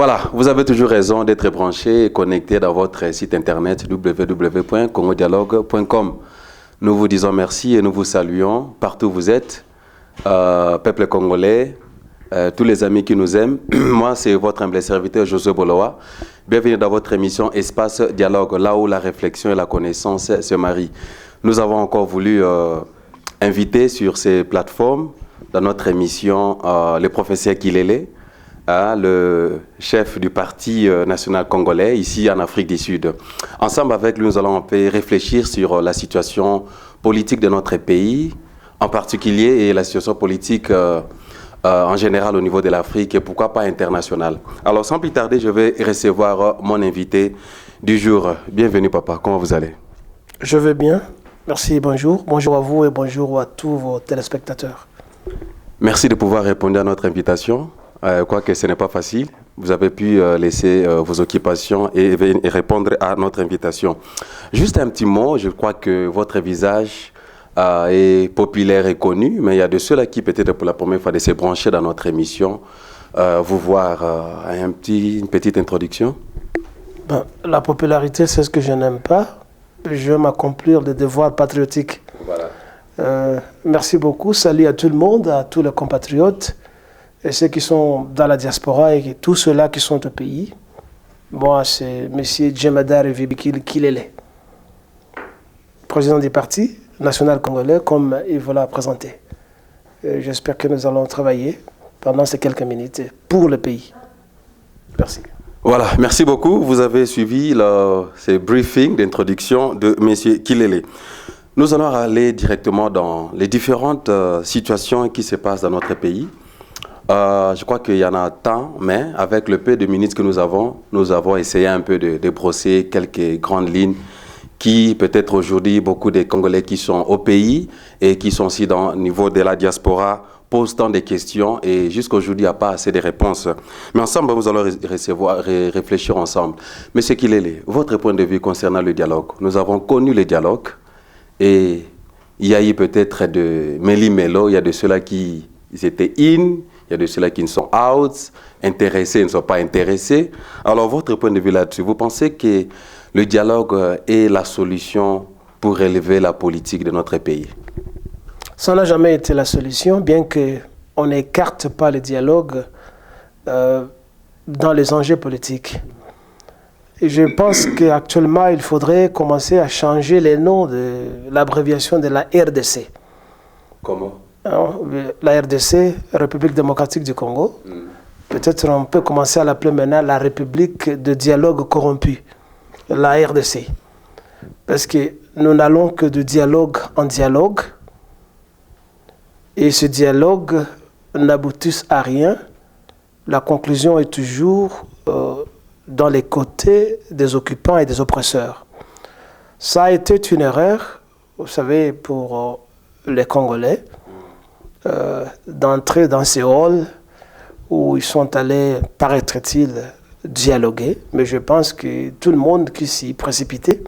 Voilà, vous avez toujours raison d'être branché et connecté dans votre site internet www.congodialogue.com. Nous vous disons merci et nous vous saluons partout où vous êtes, peuple congolais, tous les amis qui nous aiment. Moi, c'est votre humble serviteur Josué Boloa. Bienvenue dans votre émission Espace Dialogue, là où la réflexion et la connaissance se marient. Nous avons encore voulu inviter sur ces plateformes, dans notre émission, le professeur Kilele, le chef du Parti national congolais, ici en Afrique du Sud. Ensemble avec lui, nous allons un peu réfléchir sur la situation politique de notre pays, en particulier, et la situation politique en général au niveau de l'Afrique, et pourquoi pas internationale. Alors, sans plus tarder, je vais recevoir mon invité du jour. Bienvenue, papa. Comment vous allez? Je vais bien. Merci, bonjour. Bonjour à vous et bonjour à tous vos téléspectateurs. Merci de pouvoir répondre à notre invitation. Quoique ce n'est pas facile, vous avez pu laisser vos occupations et répondre à notre invitation. Juste un petit mot, je crois que votre visage est populaire et connu, mais il y a de ceux-là qui peut-être pour la première fois de se brancher dans notre émission, vous voir une petite introduction. La popularité, c'est ce que je n'aime pas. Je vais m'accomplir des devoirs patriotiques. Voilà. Merci beaucoup, salut à tout le monde, à tous les compatriotes. Et ceux qui sont dans la diaspora et tous ceux-là qui sont au pays. Moi, c'est M. Djemadar Vibikil Kilele, président du Parti national congolais, comme il vous l'a présenté. J'espère que nous allons travailler pendant ces quelques minutes pour le pays. Merci. Voilà, merci beaucoup. Vous avez suivi ce briefing d'introduction de M. Kilele. Nous allons aller directement dans les différentes situations qui se passent dans notre pays. Je crois qu'il y en a tant, mais avec le peu de minutes que nous avons essayé un peu de brosser quelques grandes lignes qui, peut-être aujourd'hui, beaucoup de Congolais qui sont au pays et qui sont aussi au niveau de la diaspora posent tant de questions et jusqu'à aujourd'hui, il n'y a pas assez de réponses. Mais ensemble, nous allons réfléchir ensemble. Monsieur Kilele, votre point de vue concernant le dialogue. Nous avons connu le dialogue et il y a eu peut-être de méli-mélo, il y a de ceux-là qui étaient in, il y a de ceux-là qui ne sont out, intéressés, ne sont pas intéressés. Alors, votre point de vue là-dessus, vous pensez que le dialogue est la solution pour élever la politique de notre pays? Ça n'a jamais été la solution, bien qu'on n'écarte pas le dialogue dans les enjeux politiques. Et je pense qu'actuellement, il faudrait commencer à changer les noms de l'abréviation de la RDC. Comment? La RDC, République démocratique du Congo, peut-être on peut commencer à l'appeler maintenant la République de dialogue corrompu, la RDC. Parce que nous n'allons que de dialogue en dialogue, et ce dialogue n'aboutit à rien. La conclusion est toujours dans les côtés des occupants et des oppresseurs. Ça a été une erreur, vous savez, pour les Congolais, d'entrer dans ces halls où ils sont allés, paraît-il, dialoguer. Mais je pense que tout le monde qui s'y précipitait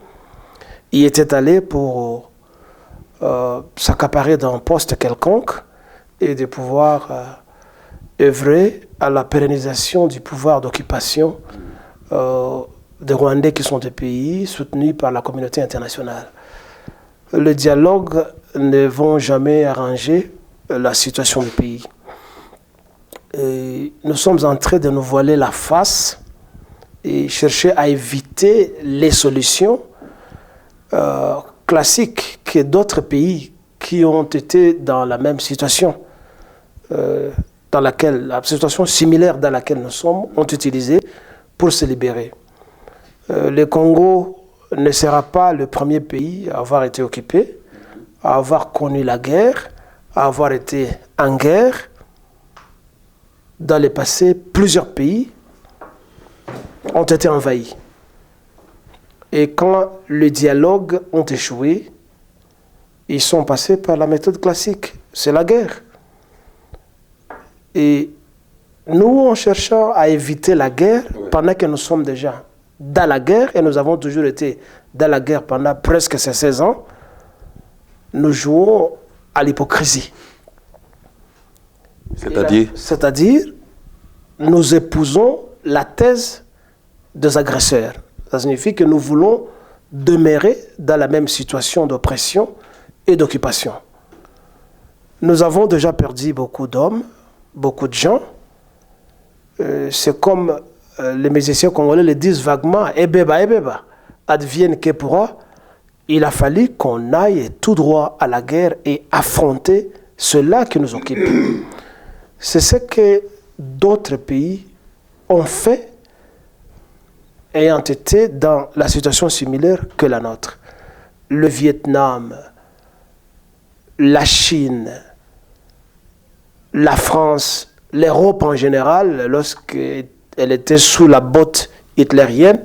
y était allé pour s'accaparer d'un poste quelconque et de pouvoir œuvrer à la pérennisation du pouvoir d'occupation des Rwandais qui sont des pays soutenus par la communauté internationale. Le dialogue ne va jamais arranger la situation du pays. Et nous sommes en train de nous voiler la face et chercher à éviter les solutions classiques que d'autres pays qui ont été dans la même situation, la situation similaire dans laquelle nous sommes, ont utilisé pour se libérer. Le Congo ne sera pas le premier pays à avoir été occupé, à avoir connu la guerre, à avoir été en guerre. Dans le passé, plusieurs pays ont été envahis. Et quand le dialogue ont échoué, ils sont passés par la méthode classique, c'est la guerre. Et nous, en cherchant à éviter la guerre, pendant que nous sommes déjà dans la guerre, et nous avons toujours été dans la guerre pendant presque ces 16 ans, nous jouons à l'hypocrisie. C'est-à-dire, nous épousons la thèse des agresseurs. Ça signifie que nous voulons demeurer dans la même situation d'oppression et d'occupation. Nous avons déjà perdu beaucoup d'hommes, beaucoup de gens. C'est comme les musiciens congolais le disent vaguement, « Ebeba, ebeba, advienne que pourra ». Il a fallu qu'on aille tout droit à la guerre et affronter ceux-là qui nous occupent. C'est ce que d'autres pays ont fait ayant été dans la situation similaire que la nôtre. Le Vietnam, la Chine, la France, l'Europe en général, lorsqu'elle était sous la botte hitlérienne,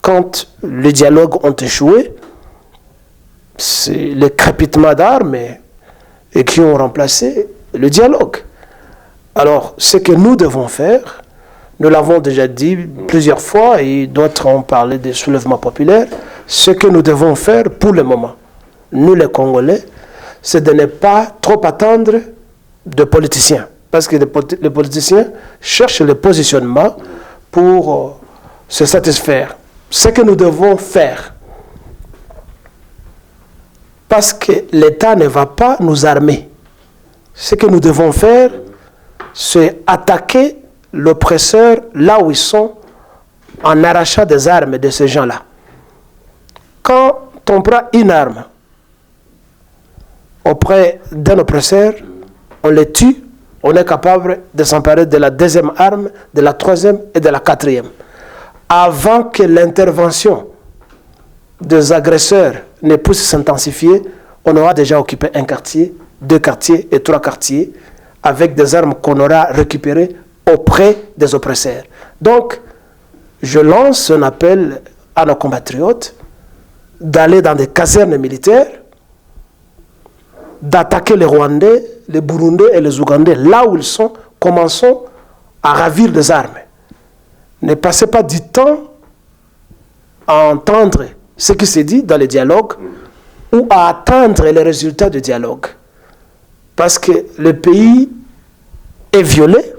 quand les dialogues ont échoué, c'est le crépitement d'armes et qui ont remplacé le dialogue. Alors, ce que nous devons faire, nous l'avons déjà dit plusieurs fois et d'autres ont parlé des soulèvements populaires, ce que nous devons faire pour le moment, nous les Congolais, c'est de ne pas trop attendre de politiciens. Parce que les politiciens cherchent le positionnement pour se satisfaire. Ce que nous devons faire, parce que l'État ne va pas nous armer. Ce que nous devons faire, c'est attaquer l'oppresseur là où ils sont en arrachant des armes de ces gens-là. Quand on prend une arme auprès d'un oppresseur, on le tue, on est capable de s'emparer de la deuxième arme, de la troisième et de la quatrième. Avant que l'intervention des agresseurs ne puisse s'intensifier, on aura déjà occupé un quartier, 2 quartiers et 3 quartiers avec des armes qu'on aura récupérées auprès des oppresseurs. Donc, je lance un appel à nos compatriotes d'aller dans des casernes militaires, d'attaquer les Rwandais, les Burundais et les Ougandais là où ils sont. Commençons à ravir des armes. Ne passez pas du temps à entendre ce qui se dit dans les dialogues ou à attendre les résultats du dialogue. Parce que le pays est violé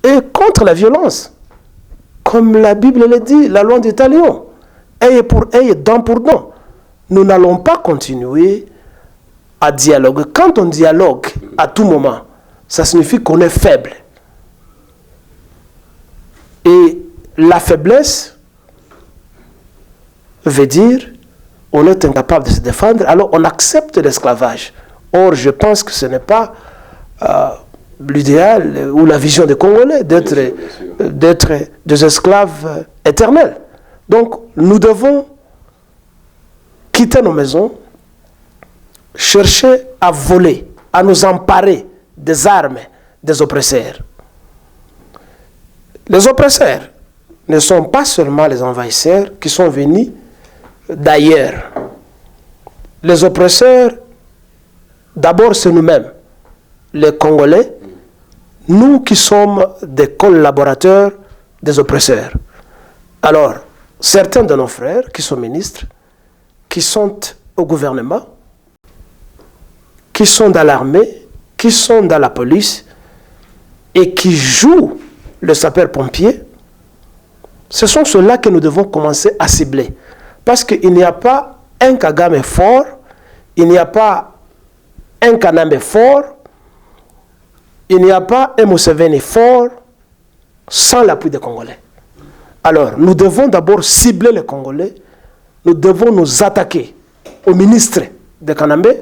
et contre la violence. Comme la Bible le dit, la loi du talion. Œil pour œil, dent pour dent. Nous n'allons pas continuer à dialoguer. Quand on dialogue à tout moment, ça signifie qu'on est faible. Et la faiblesse veut dire on est incapable de se défendre, alors on accepte l'esclavage. Or, je pense que ce n'est pas l'idéal ou la vision des Congolais d'être des esclaves éternels. Donc, nous devons quitter nos maisons, chercher à voler, à nous emparer des armes des oppresseurs. Les oppresseurs ne sont pas seulement les envahisseurs qui sont venus d'ailleurs. Les oppresseurs, d'abord c'est nous-mêmes, les Congolais, nous qui sommes des collaborateurs des oppresseurs. Alors, certains de nos frères qui sont ministres, qui sont au gouvernement, qui sont dans l'armée, qui sont dans la police et qui jouent le sapeur-pompier, ce sont ceux-là que nous devons commencer à cibler. Parce qu'il n'y a pas un Kagame fort, il n'y a pas un Kanambe fort, il n'y a pas un Museveni fort sans l'appui des Congolais. Alors, nous devons d'abord cibler les Congolais, nous devons nous attaquer aux ministres de Kanambe,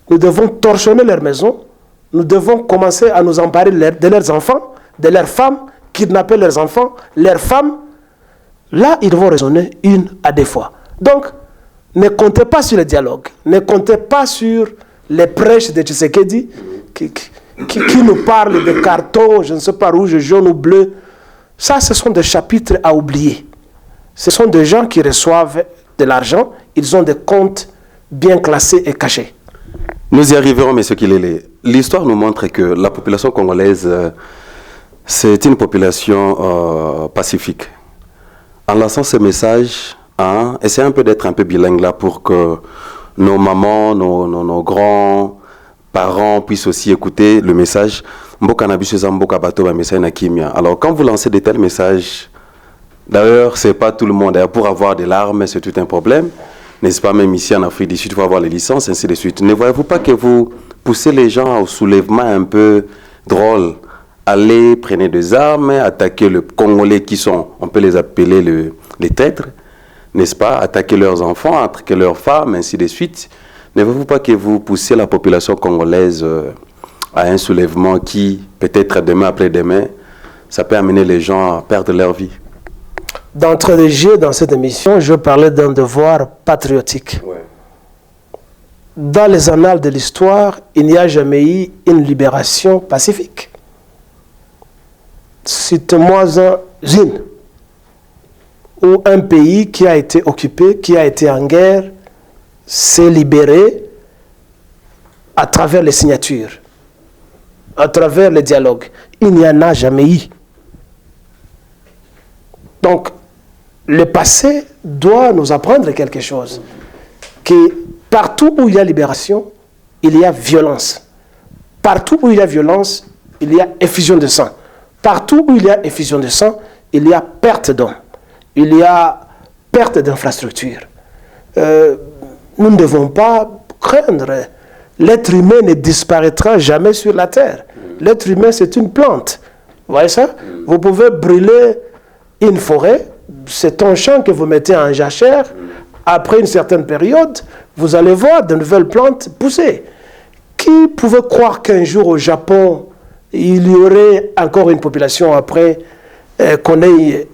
nous devons torchonner leurs maisons, nous devons commencer à nous emparer de leurs enfants, de leurs femmes, kidnapper leurs enfants, leurs femmes. Là, ils vont raisonner 1 à 2 fois. Donc, ne comptez pas sur le dialogue, ne comptez pas sur les prêches de Tshisekedi qui nous parlent de cartons, je ne sais pas, rouge, jaune ou bleu. Ça, ce sont des chapitres à oublier. Ce sont des gens qui reçoivent de l'argent, ils ont des comptes bien classés et cachés. Nous y arriverons, M. Kilele. L'histoire nous montre que la population congolaise, c'est une population pacifique. En lançant ce message, essayez un peu d'être un peu bilingue là pour que nos mamans, nos grands parents puissent aussi écouter le message. Alors, quand vous lancez de tels messages, d'ailleurs, c'est pas tout le monde. D'ailleurs, pour avoir des larmes, c'est tout un problème. N'est-ce pas, même ici en Afrique du Sud, il faut avoir les licences, ainsi de suite. Ne voyez-vous pas que vous poussez les gens au soulèvement un peu drôle? Allez, prenez des armes, attaquez les Congolais qui sont, on peut les appeler les traîtres, n'est-ce pas? Attaquez leurs enfants, attaquez leurs femmes, ainsi de suite. Ne voyez-vous pas que vous poussez la population congolaise à un soulèvement qui, peut-être demain après-demain, ça peut amener les gens à perdre leur vie? D'entrée de jeu, dans cette émission, je parlais d'un devoir patriotique. Ouais. Dans les annales de l'histoire, il n'y a jamais eu une libération pacifique. Cite-moi une où un pays qui a été occupé, qui a été en guerre, s'est libéré à travers les signatures, à travers les dialogues. Il n'y en a jamais eu. Donc, le passé doit nous apprendre quelque chose. Que partout où il y a libération, il y a violence. Partout où il y a violence, il y a effusion de sang. Partout où il y a effusion de sang, il y a perte d'hommes. Il y a perte d'infrastructures. Nous ne devons pas craindre. L'être humain ne disparaîtra jamais sur la terre. L'être humain, c'est une plante. Vous voyez ça? Vous pouvez brûler une forêt, c'est un champ que vous mettez en jachère. Après une certaine période, vous allez voir de nouvelles plantes pousser. Qui pouvait croire qu'un jour au Japon, il y aurait encore une population après qu'on ait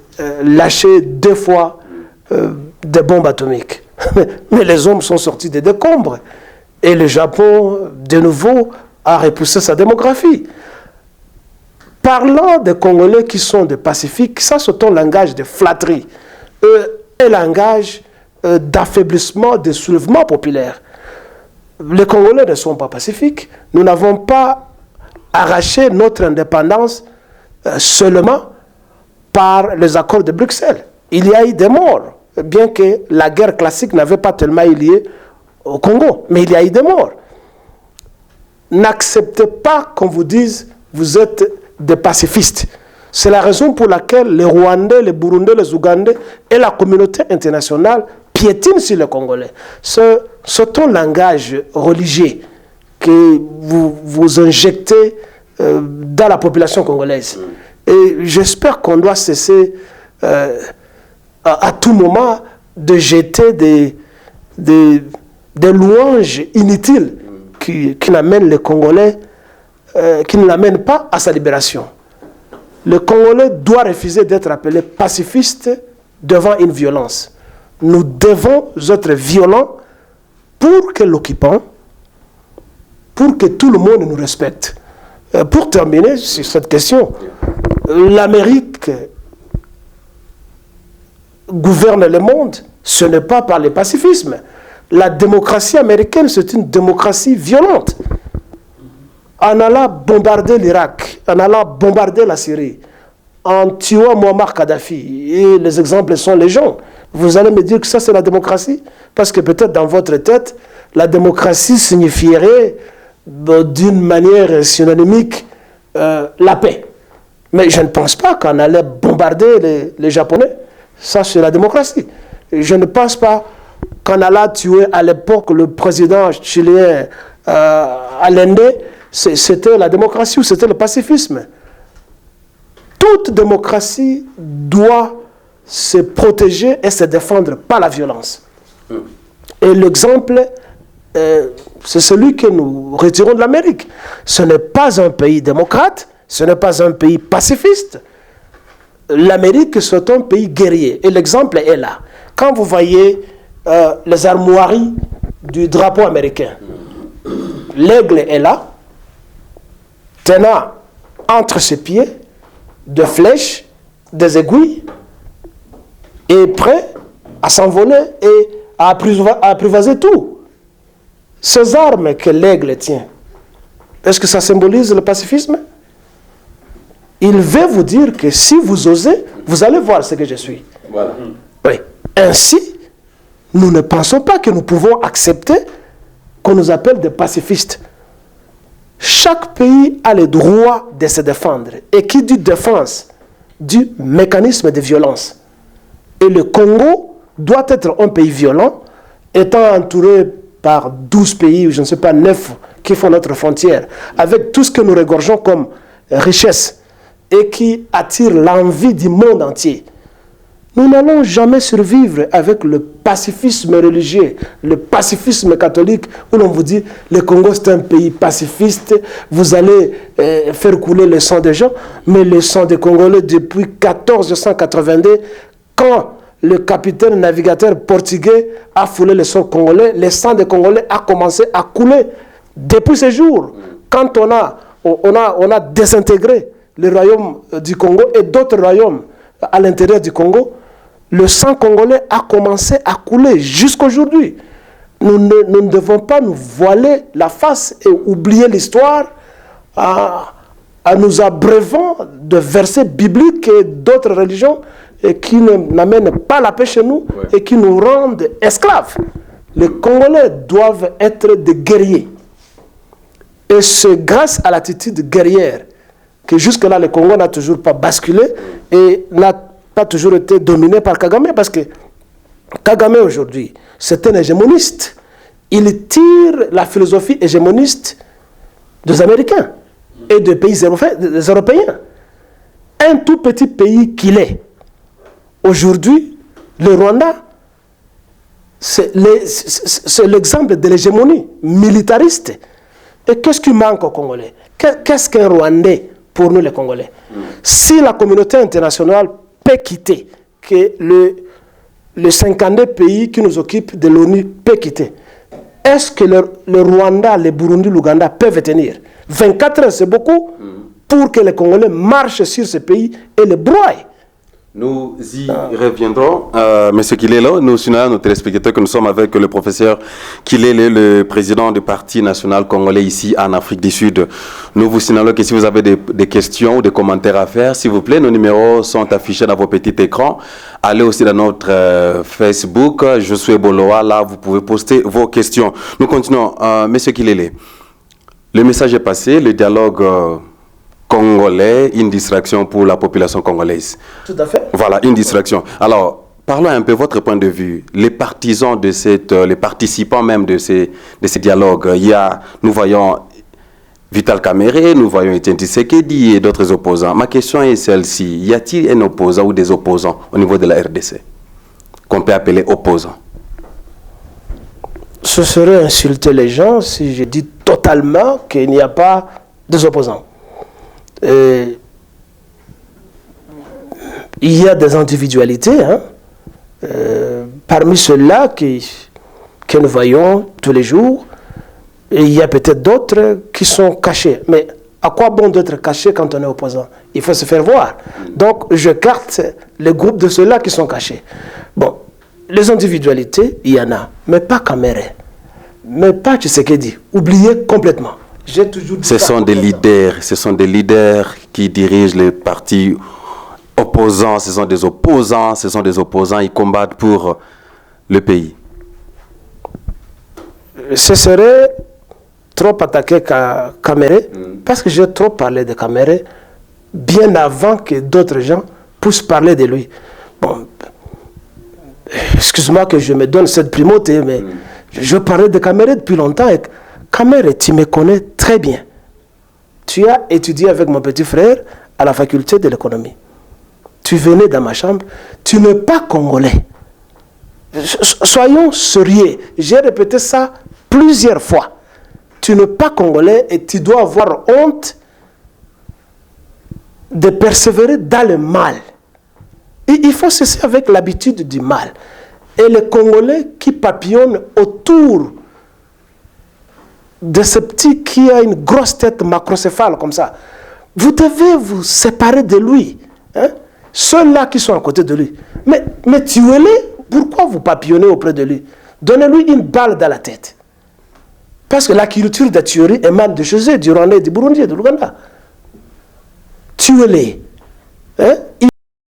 lâché 2 fois des bombes atomiques? Mais les hommes sont sortis des décombres. Et le Japon, de nouveau, a repoussé sa démographie. Parlant des Congolais qui sont des pacifiques, ça c'est un langage de flatterie. Un langage d'affaiblissement, de soulèvement populaire. Les Congolais ne sont pas pacifiques. Nous n'avons pas arraché notre indépendance seulement par les accords de Bruxelles. Il y a eu des morts, bien que la guerre classique n'avait pas tellement eu lieu au Congo, mais il y a eu des morts. N'acceptez pas qu'on vous dise vous êtes des pacifistes. C'est la raison pour laquelle les Rwandais, les Burundais, les Ougandais et la communauté internationale piétinent sur les Congolais. C'est un langage religieux que vous injectez dans la population congolaise. Et j'espère qu'on doit cesser à tout moment de jeter des louanges inutiles qui n'amènent les Congolais, qui ne l'amènent pas à sa libération. Le Congolais doit refuser d'être appelé pacifiste devant une violence. Nous devons être violents pour que l'occupant, pour que tout le monde nous respecte. Pour terminer sur cette question, l'Amérique gouverne le monde, ce n'est pas par le pacifisme. La démocratie américaine, c'est une démocratie violente. En allant bombarder l'Irak, en allant bombarder la Syrie, en tuant Muammar Kadhafi, et les exemples sont légion, vous allez me dire que ça c'est la démocratie? Parce que peut-être dans votre tête, la démocratie signifierait d'une manière synonymique la paix. Mais je ne pense pas qu'on allait bombarder les Japonais. Ça c'est la démocratie. Je ne pense pas qu'on allait tuer à l'époque le président chilien Allende. C'était la démocratie ou c'était le pacifisme. Toute démocratie doit se protéger et se défendre par la violence. Et l'exemple, c'est celui que nous retirons de l'Amérique. Ce n'est pas un pays démocrate, ce n'est pas un pays pacifiste. L'Amérique, c'est un pays guerrier. Et l'exemple est là. Quand vous voyez les armoiries du drapeau américain, l'aigle est là, tenant entre ses pieds des flèches, des aiguilles, et prêt à s'envoler et à apprivoiser tout. Ces armes que l'aigle tient, est-ce que ça symbolise le pacifisme? Il veut vous dire que si vous osez, vous allez voir ce que je suis. Voilà. Oui. Ainsi, nous ne pensons pas que nous pouvons accepter qu'on nous appelle des pacifistes. Chaque pays a le droit de se défendre. Et qui dit défense, dit mécanisme de violence. Et le Congo doit être un pays violent, étant entouré par 12 pays, ou je ne sais pas, 9 qui font notre frontière, avec tout ce que nous regorgeons comme richesse et qui attire l'envie du monde entier. Nous n'allons jamais survivre avec le pacifisme religieux, le pacifisme catholique, où l'on vous dit le Congo c'est un pays pacifiste, vous allez faire couler le sang des gens, mais le sang des Congolais depuis 1482, quand le capitaine navigateur portugais a foulé le sang congolais, le sang des Congolais a commencé à couler depuis ce jour. Quand on a désintégré le royaume du Congo et d'autres royaumes à l'intérieur du Congo, le sang congolais a commencé à couler jusqu'aujourd'hui. Nous ne devons pas nous voiler la face et oublier l'histoire en nous abreuvant de versets bibliques et d'autres religions et qui n'amènent pas la paix chez nous et qui nous rendent esclaves. Les Congolais doivent être des guerriers. Et c'est grâce à l'attitude guerrière que jusque-là le Congo n'a toujours pas basculé et n'a pas toujours été dominé par Kagame, parce que Kagame aujourd'hui, c'est un hégémoniste. Il tire la philosophie hégémoniste des Américains et des pays européens. Un tout petit pays qu'il est. Aujourd'hui, le Rwanda, c'est l'exemple de l'hégémonie militariste. Et qu'est-ce qui manque aux Congolais? Qu'est-ce qu'un Rwandais pour nous les Congolais? Si la communauté internationale peut quitter, que le 52 pays qui nous occupent de l'ONU peut quitter, est-ce que le Rwanda, le Burundi, l'Ouganda peuvent tenir? 24 heures, c'est beaucoup pour que les Congolais marchent sur ce pays et les broient. Nous y reviendrons. Monsieur Kilelo, nous signalons à nos téléspectateurs que nous sommes avec le professeur Kilele, le président du Parti national congolais ici en Afrique du Sud. Nous vous signalons que si vous avez des questions ou des commentaires à faire, s'il vous plaît, nos numéros sont affichés dans vos petits écrans. Allez aussi dans notre Facebook, Je suis Boloa, là vous pouvez poster vos questions. Nous continuons. Monsieur Kilele, le message est passé, le dialogue congolais, une distraction pour la population congolaise. Tout à fait. Voilà, une distraction. Alors, parlons un peu votre point de vue. Les partisans de les participants même de ces dialogues, nous voyons Vital Kamerhe, nous voyons Etienne Tshisekedi et d'autres opposants. Ma question est celle-ci. Y a-t-il un opposant ou des opposants au niveau de la RDC qu'on peut appeler opposants? Ce serait insulter les gens si je dis totalement qu'il n'y a pas des opposants. Il y a des individualités, hein, parmi ceux-là que nous voyons tous les jours, et il y a peut-être d'autres qui sont cachés. Mais à quoi bon d'être caché quand on est opposant? Il faut se faire voir. Donc je carte le groupe de ceux-là qui sont cachés. Bon, les individualités, il y en a, mais pas Kamerhe, mais pas Tshisekedi. Oubliez complètement. Ce sont des leaders qui dirigent les partis opposants, ce sont des opposants, ils combattent pour le pays. Ce serait trop attaquer Kamerhe, parce que j'ai trop parlé de Kamerhe bien avant que d'autres gens puissent parler de lui. Bon, excuse-moi que je me donne cette primauté, mais je parlais de Kamerhe depuis longtemps. Et Kamerhe, tu me connais très bien. Tu as étudié avec mon petit frère à la faculté de l'économie. Tu venais dans ma chambre. Tu n'es pas congolais. Soyons sérieux. J'ai répété ça plusieurs fois. Tu n'es pas congolais et tu dois avoir honte de persévérer dans le mal. Et il faut cesser avec l'habitude du mal. Et les Congolais qui papillonnent autour de ce petit qui a une grosse tête macrocéphale comme ça, vous devez vous séparer de lui. Hein? Ceux-là qui sont à côté de lui. Mais tuez-les, pourquoi vous papillonnez auprès de lui? Donnez-lui une balle dans la tête. Parce que la culture de tuerie émane de chez eux, du Rwanda, du Burundi et de l'Ouganda. Tuez-les. Hein?